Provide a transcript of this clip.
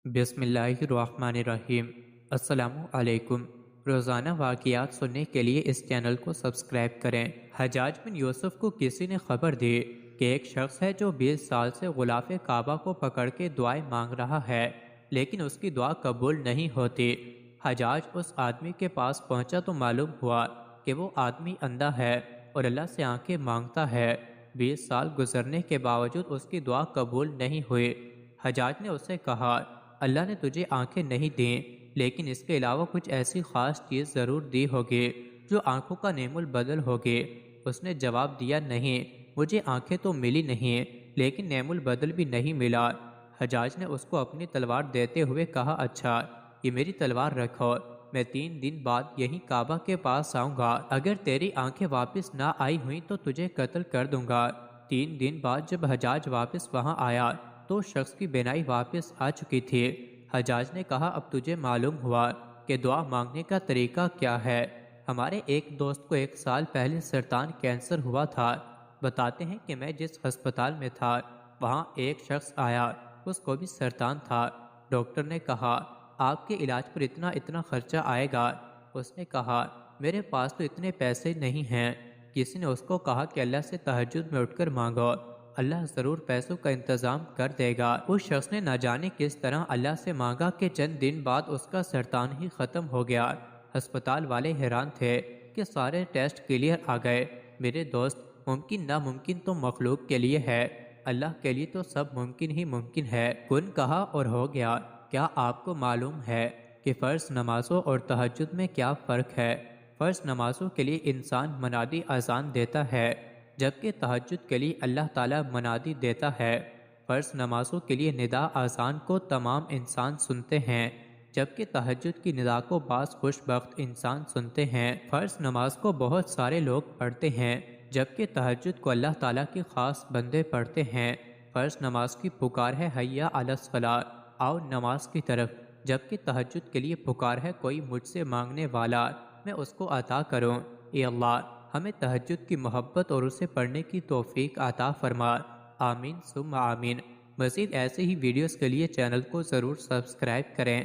بسم اللہ الرحمن الرحیم۔ السلام علیکم۔ روزانہ واقعات سننے کے لیے اس چینل کو سبسکرائب کریں۔ حجاج بن یوسف کو کسی نے خبر دی کہ ایک شخص ہے جو 20 سال سے غلاف کعبہ کو پکڑ کے دعائیں مانگ رہا ہے، لیکن اس کی دعا قبول نہیں ہوتی۔ حجاج اس آدمی کے پاس پہنچا تو معلوم ہوا کہ وہ آدمی اندھا ہے اور اللہ سے آنکھیں مانگتا ہے۔ 20 سال گزرنے کے باوجود اس کی دعا قبول نہیں ہوئی۔ حجاج نے اسے کہا، اللہ نے تجھے آنکھیں نہیں دیں، لیکن اس کے علاوہ کچھ ایسی خاص چیز ضرور دی ہوگی جو آنکھوں کا نعم البدل ہوگی۔ اس نے جواب دیا، نہیں، مجھے آنکھیں تو ملی نہیں، لیکن نعم البدل بھی نہیں ملا۔ حجاج نے اس کو اپنی تلوار دیتے ہوئے کہا، اچھا، یہ میری تلوار رکھو، میں 3 دن بعد یہی کعبہ کے پاس آؤں گا، اگر تیری آنکھیں واپس نہ آئی ہوئیں تو تجھے قتل کر دوں گا۔ 3 دن بعد جب حجاج واپس وہاں آیا تو شخص کی بینائی واپس آ چکی تھی۔ حجاج نے کہا، اب تجھے معلوم ہوا کہ دعا مانگنے کا طریقہ کیا ہے۔ ہمارے ایک دوست کو 1 سال پہلے سرطان کینسر ہوا تھا۔ بتاتے ہیں کہ میں جس ہسپتال میں تھا وہاں ایک شخص آیا، اس کو بھی سرطان تھا۔ ڈاکٹر نے کہا، آپ کے علاج پر اتنا خرچہ آئے گا۔ اس نے کہا، میرے پاس تو اتنے پیسے نہیں ہیں۔ کسی نے اس کو کہا کہ اللہ سے تہجد میں اٹھ کر مانگو، اللہ ضرور پیسوں کا انتظام کر دے گا۔ اس شخص نے نہ جانے کس طرح اللہ سے مانگا کہ چند دن بعد اس کا سرطان ہی ختم ہو گیا۔ ہسپتال والے حیران تھے کہ سارے ٹیسٹ کلیئر آ گئے۔ میرے دوست، ممکن ناممکن تو مخلوق کے لیے ہے، اللہ کے لیے تو سب ممکن ہی ممکن ہے۔ کن کہا اور ہو گیا۔ کیا آپ کو معلوم ہے کہ فرض نمازوں اور تہجد میں کیا فرق ہے؟ فرض نمازوں کے لیے انسان منادی اذان دیتا ہے، جبکہ تہجد کے لیے اللہ تعالیٰ منادی دیتا ہے۔ فرض نمازوں کے لیے ندا اذان کو تمام انسان سنتے ہیں، جبکہ تہجد کی ندا کو بعض خوش بخت انسان سنتے ہیں۔ فرض نماز کو بہت سارے لوگ پڑھتے ہیں، جبکہ تہجد کو اللہ تعالیٰ کے خاص بندے پڑھتے ہیں۔ فرض نماز کی پکار ہے، حیا علی الصلاۃ، آؤ نماز کی طرف، جبکہ تہجد کے لیے پکار ہے، کوئی مجھ سے مانگنے والا، میں اس کو عطا کروں۔ اے اللہ، ہمیں تہجد کی محبت اور اسے پڑھنے کی توفیق عطا فرما۔ آمین ثم آمین۔ مزید ایسے ہی ویڈیوز کے لیے چینل کو ضرور سبسکرائب کریں۔